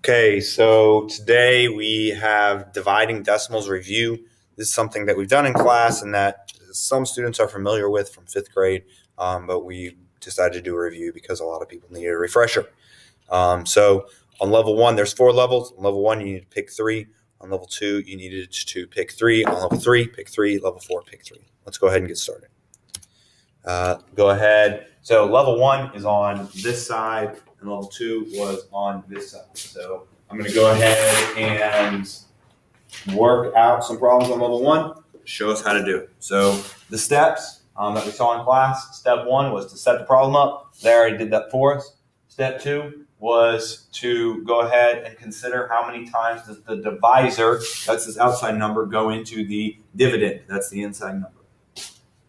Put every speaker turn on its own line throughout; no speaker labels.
Okay, so today we have dividing decimals review. This is something that we've done in class and that some students are familiar with from fifth grade, but we decided to do a review because a lot of people need a refresher. So on level one, there's 4 levels. On level one, you need to pick 3. On level 2, you needed to pick 3. On level 3, pick 3. Level 4, pick 3. Let's go ahead and get started. Go ahead. So level 1 is on this side, and level 2 was on this side. So I'm going to go ahead and work out some problems on level 1, show us how to do it. So the steps that we saw in class, step 1 was to set the problem up. They already did that for us. Step 2 was to go ahead and consider how many times does the divisor, that's this outside number, go into the dividend, that's the inside number.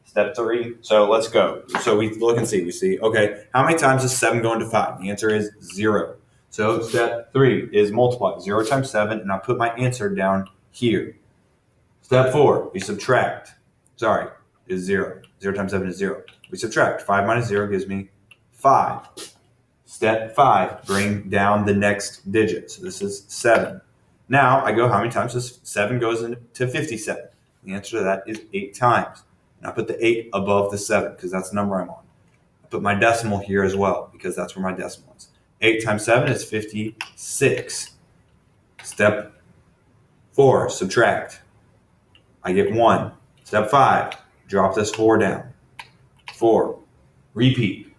Step 3, so let's go. So we look and see, we see, okay, how many times does 7 go into 5? The answer is 0. So step 3 is multiply 0 times 7, and I put my answer down here. Step 4, we subtract, is 0. 0 times 7 is 0. We subtract, 5 minus 0 gives me 5. Step 5, bring down the next digit. So this is 7. Now I go, how many times does 7 goes into 57? The answer to that is 8 times. And I put the 8 above the 7 because that's the number I'm on. I put my decimal here as well because that's where my decimal is. 8 times 7 is 56. Step 4, subtract. I get 1. Step 5, drop this 4 down. 4. Repeat.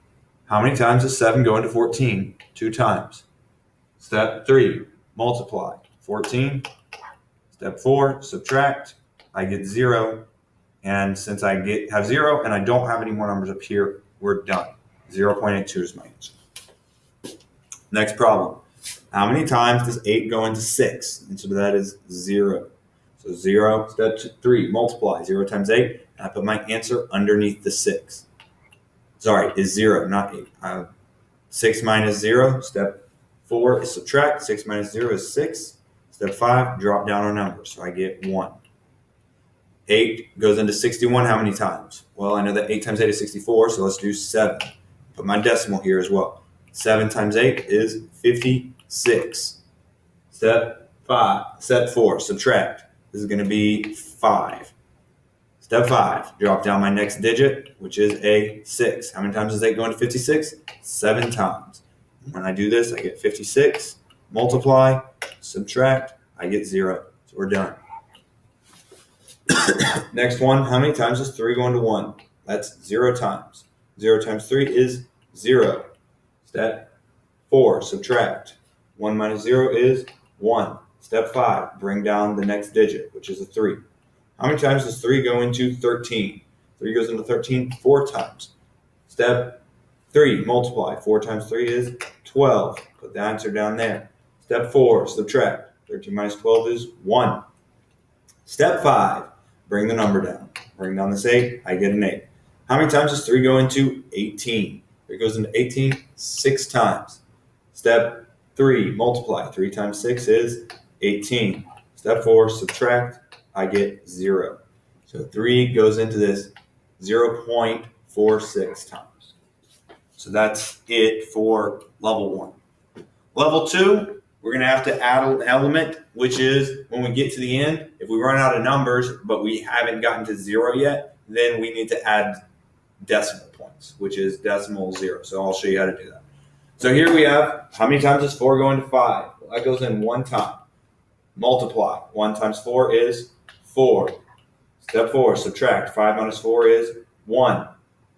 How many times does 7 go into 14? 2 times. Step 3, multiply. 14. Step 4, subtract. I get 0. And since I have 0 and I don't have any more numbers up here, we're done. 0.82 is my answer. Next problem. How many times does 8 go into 6? The answer to that is 0. So 0, step 3, multiply 0 times 8, and I put my answer underneath the 6. Is 0, not 8. 6 minus 0, step 4 is subtract. 6 minus 0 is 6. Step 5, drop down a number, so I get 1. 8 goes into 61 how many times? Well, I know that 8 times 8 is 64, so let's do 7. Put my decimal here as well. 7 times 8 is 56. Step 4, subtract. This is going to be 5. Step 5, drop down my next digit, which is a 6. How many times does 8 go into 56? 7 times. When I do this, I get 56. Multiply, subtract, I get 0. So we're done. Next one, how many times does 3 go into 1? That's 0 times. 0 times 3 is 0. Step 4, subtract. 1 minus 0 is 1. Step 5, bring down the next digit, which is a 3. How many times does 3 go into 13? 3 goes into 13 4 times. Step 3, multiply. 4 times 3 is 12. Put the answer down there. Step 4, subtract. 13 minus 12 is 1. Step 5, bring the number down. Bring down this 8, I get an 8. How many times does 3 go into 18? 3 goes into 18 6 times. Step 3, multiply. 3 times 6 is 18. Step 4, subtract. I get 0. So 3 goes into this 0.46 times. So that's it for level 1. Level 2, we're going to have to add an element, which is when we get to the end, if we run out of numbers, but we haven't gotten to 0 yet, then we need to add decimal points, which is decimal 0. So I'll show you how to do that. So here we have, how many times does 4 go into 5? Well, that goes in 1 time. Multiply. 1 times 4 is 4. Step 4, subtract. 5 minus 4 is 1.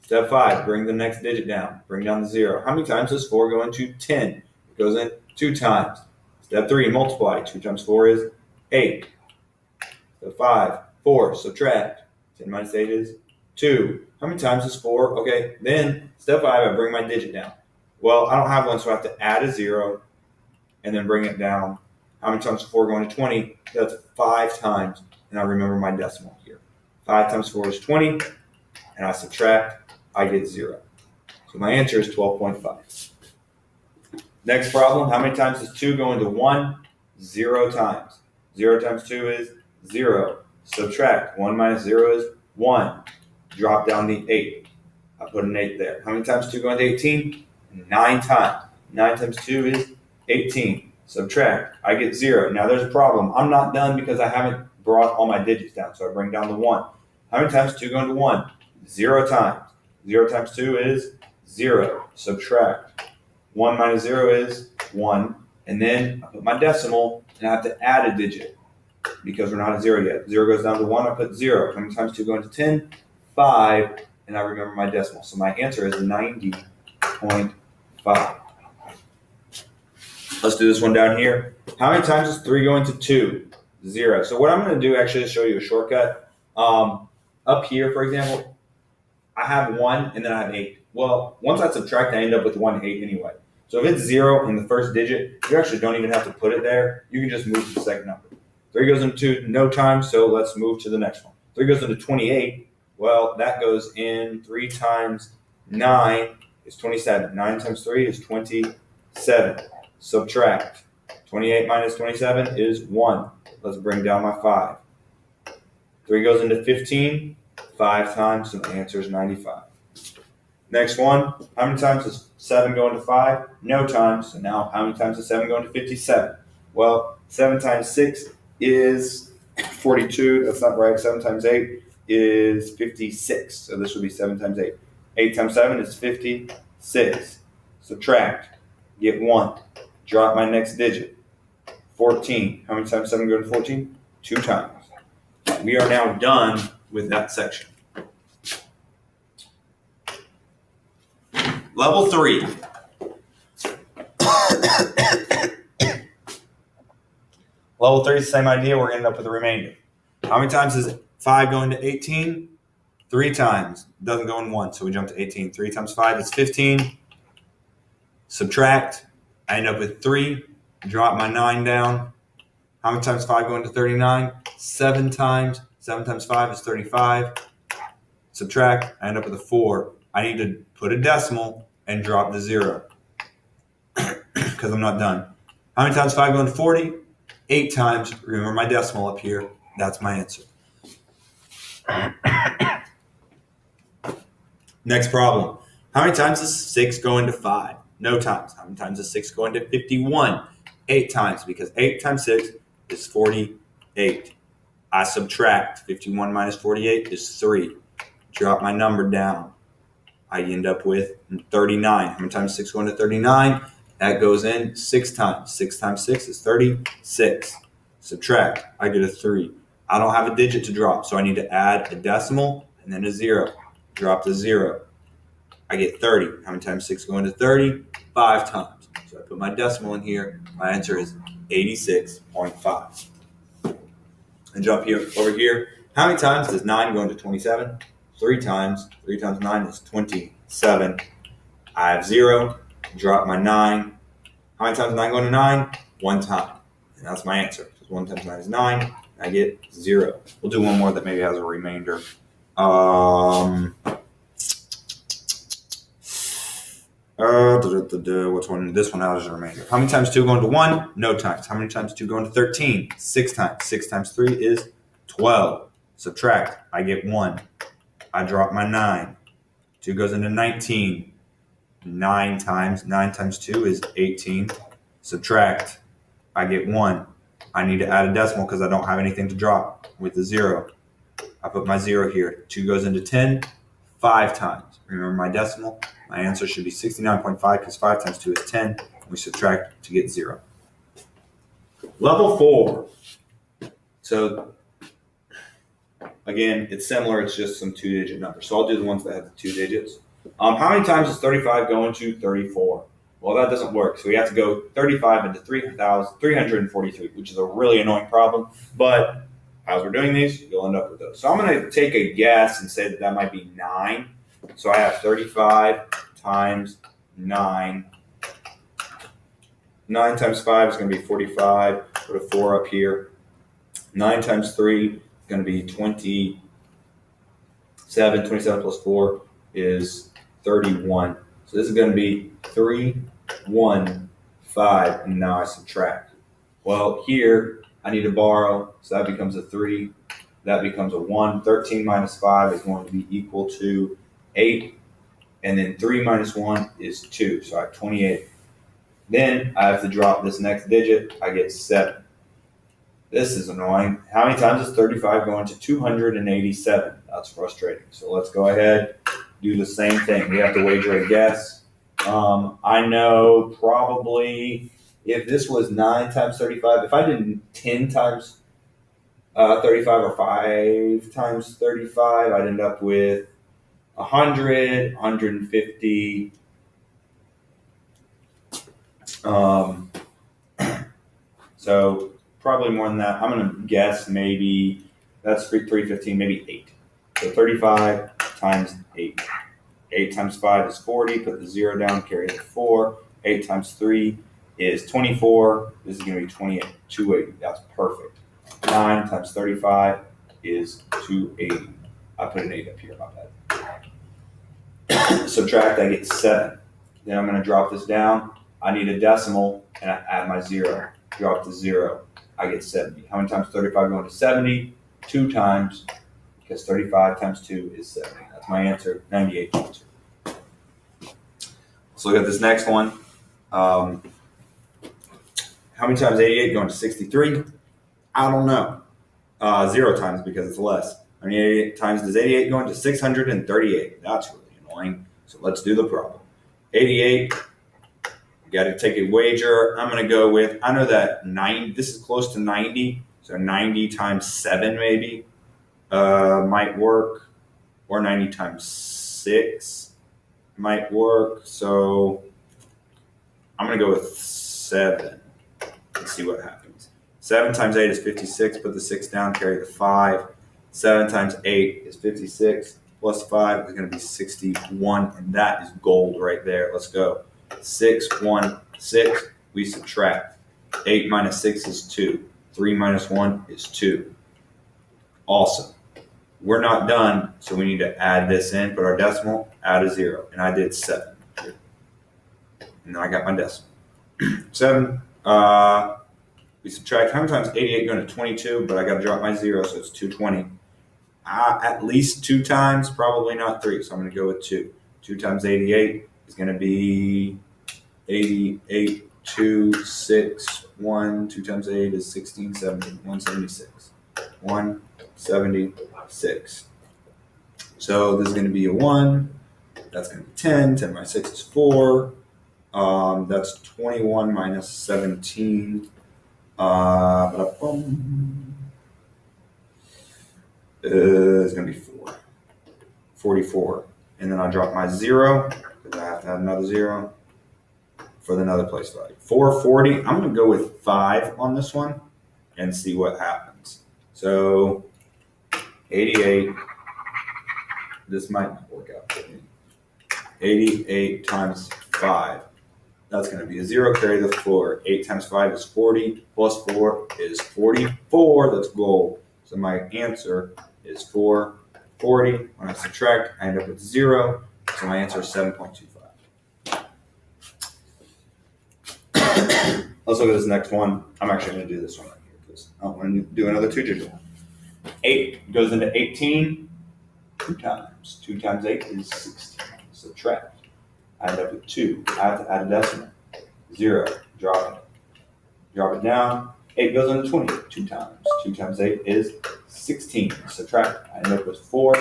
Step 5, bring the next digit down. Bring down the 0. How many times does 4 go into 10? It goes in 2 times. Step 3, multiply. 2 times 4 is 8. Step 5, 4, subtract. 10 minus 8 is 2. How many times is 4? Okay, then step 5, I bring my digit down. Well, I don't have one, so I have to add a 0 and then bring it down. How many times does 4 go into 20? That's 5 times, and I remember my decimal here. 5 times 4 is 20, and I subtract, I get 0. So my answer is 12.5. Next problem, how many times does 2 go into 1? 0 times. 0 times 2 is 0. Subtract. 1 minus 0 is 1. Drop down the 8. I put an 8 there. How many times 2 go into 18? 9 times. 9 times 2 is 18. Subtract. I get 0. Now there's a problem. I'm not done because I haven't brought all my digits down. So I bring down the 1. How many times 2 go into 1? 0 times. 0 times 2 is 0. Subtract. 1 minus 0 is 1. And then I put my decimal and I have to add a digit because we're not at 0 yet. 0 goes down to 1. I put 0. How many times 2 go into 10? 5. And I remember my decimal. So my answer is 90.5. Let's do this one down here. How many times does 3 go into 2? 0. So what I'm going to do actually is show you a shortcut. Up here, for example, I have 1 and then I have 8. Well, once I subtract, I end up with 1 8 anyway. So if it's 0 in the first digit, you actually don't even have to put it there. You can just move to the second number. 3 goes into 2, no time, so let's move to the next one. 3 goes into 28. Well, that goes in 3 times 9 is 27. 9 times 3 is 27. Subtract. 28 minus 27 is 1. Let's bring down my 5. 3 goes into 15. 5 times, so the answer is 95. Next one, how many times does 7 go into 5? No times. So now, how many times does 7 go into 57? Well, 7 times 6 is 42. That's not right. 7 times 8 is 56. So this would be 7 times 8. 8 times 7 is 56. Subtract. Get 1. Drop my next digit. 14. How many times 7 go into 14? 2 times. We are now done with that section. Level 3. Level 3 is the same idea. We're going to end up with a remainder. How many times does 5 go into 18? 3 times. It doesn't go in 1, so we jump to 18. 3 times 5 is 15. Subtract. I end up with 3. Drop my 9 down. How many times 5 go into 39? 7 times. 7 times 5 is 35. Subtract. I end up with a 4. I need to put a decimal and drop the 0 because I'm not done. How many times 5 go into 40? 8 times. Remember my decimal up here. That's my answer. Next problem. How many times does 6 go into 5? No times. How many times does 6 go into 51? 8 times, because 8 times 6 is 48. I subtract. 51 minus 48 is 3. Drop my number down. I end up with 39. How many times 6 go into 39? That goes in 6 times. 6 times 6 is 36. Subtract. I get a 3. I don't have a digit to drop, so I need to add a decimal and then a 0. Drop the 0. I get 30. How many times 6 go into 30? 5 times. So I put my decimal in here. My answer is 86.5. And jump here over here. How many times does 9 go into 27? 3 times. 3 times 9 is 27. I have 0. Drop my 9. How many times does 9 go into 9? 1 time. And that's my answer. So 1 times 9 is 9. I get 0. We'll do one more that maybe has a remainder. Which one? This one has a remainder. How many times 2 go into 1? No times. How many times 2 go into 13? 6 times. 6 times 3 is 12. Subtract. I get 1. I drop my 9. 2 goes into 19. 9 times. 9 times 2 is 18. Subtract. I get 1. I need to add a decimal because I don't have anything to drop with the 0. I put my 0 here. 2 goes into 10 5 times. Remember my decimal? My answer should be 69.5 because 5 times 2 is 10. We subtract to get 0. Level 4. So, again, it's similar. It's just some 2-digit numbers. So I'll do the ones that have the 2 digits. How many times does 35 go into 34? Well, that doesn't work. So we have to go 35 into 343, which is a really annoying problem. But as we're doing these, you'll end up with those. So I'm going to take a guess and say that that might be 9. So I have 35 times 9. 9 times 5 is going to be 45. Put a 4 up here. 9 times 3 is going to be 27. 27 plus 4 is 31. So this is going to be 3, 1, 5, and now I subtract. Well, here I need to borrow, so that becomes a 3. That becomes a 1. 13 minus 5 is going to be equal to 8. And then 3 minus 1 is 2. So I have 28. Then I have to drop this next digit. I get 7. This is annoying. How many times is 35 going to 287? That's frustrating. So let's go ahead, do the same thing. We have to wager a guess. I know probably if this was 9 times 35, if I did 10 times 35 or 5 times 35, I'd end up with 100, 150. So probably more than that. I'm going to guess maybe that's 315, maybe 8. So 35 times 8. 8 times 5 is 40. Put the 0 down, carry the 4. 8 times 3 is 24. This is going to be 28, 280. That's perfect. 9 times 35 is 280. I put an 8 up here, my bad. Subtract, I get 7. Then I'm going to drop this down. I need a decimal, and I add my 0. Drop the 0. I get 70. How many times 35 going to 70? 2 times, because 35 times 2 is 70. That's my answer, 98 answer. Let's look at this next one. How many times 88 going to 63? I don't know. 0 times because it's less. How many 88 times does 88 go into 638? That's really annoying. So let's do the problem. 88, you got to take a wager. I'm going to go with, I know that this is close to 90. So 90 times 7 maybe might work. Or 90 times 6 might work. So I'm going to go with 7. Let's see what happens. 7 times 8 is 56. Put the 6 down, carry the 5. 7 times 8 is 56. Plus 5 is going to be 61. And that is gold right there. Let's go. 6, 1, 6. We subtract. 8 minus 6 is 2. 3 minus 1 is 2. Awesome. We're not done, so we need to add this in, put our decimal, add a 0. And I did 7. And then I got my decimal. 7. We subtract. How many times 88 going to 22? But I got to drop my 0, so it's 220. At least 2 times, probably not 3. So I'm going to go with 2. 2 times 88 is going to be 88, 2, 6, 1. 2 times 8 is 16, 17, 176. 176. So this is going to be a 1. That's going to be 10. 10 minus 6 is 4. That's 21 minus 17. It's going to be 4. 44. And then I drop my 0 because I have to add another 0 for another place value. 440. I'm going to go with 5 on this one and see what happens. So 88. This might not work out for me. 88 times 5. That's going to be a 0, carry the 4. 8 times 5 is 40. Plus 4 is 44. That's gold. So my answer is 440. When I subtract, I end up with 0. So my answer is 7.25. Let's look at this next one. I'm actually going to do this one right here because I want to do another 2-digit one. 8 goes into 18 2 times. 2 times 8 is 16. Subtract. I end up with 2. I have to add a decimal. 0. Drop it. Drop it down. 8 goes into 20 2 times. 2 times 8 is 16. Subtract. I end up with 4.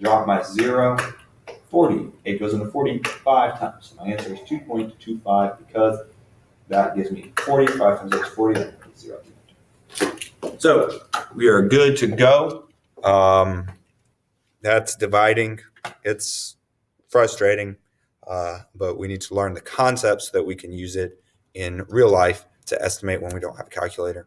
Drop my 0. 40. 8 goes into 45 times. So my answer is 2.25 because that gives me 40. 5 times 8 is 40. That is 0. So we are good to go. That's dividing. It's frustrating, but we need to learn the concepts so that we can use it in real life to estimate when we don't have a calculator.